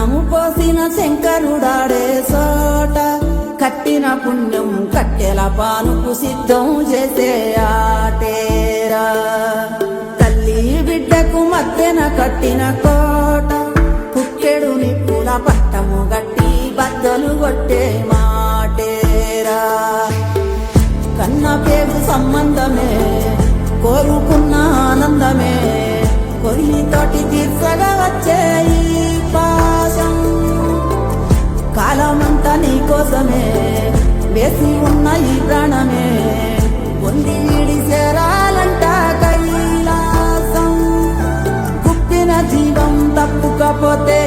ప్రాణము పోసిన శంకరుడాడే సోట కట్టిన పుణ్యం కట్టెల పానుకు సిద్ధం చేసే ఆటేరా తల్లి బిడ్డకు మధ్యన కట్టిన కోట కుక్కెడు నిప్పుల పట్టము గట్టి బద్దలు కొట్టే మాటేరా కన్న పేరు సంబంధమే కోరుకున్న ఆనందమే కొయ్యితోటి తీర్చగా వచ్చే ఈ పాశం కాలమంతా నీ కోసమే వేసి ఉన్న ఈ ప్రాణమే పొంది వీడి చేరాలంట కైలాసం గుప్పిన జీవం తప్పుకపోతే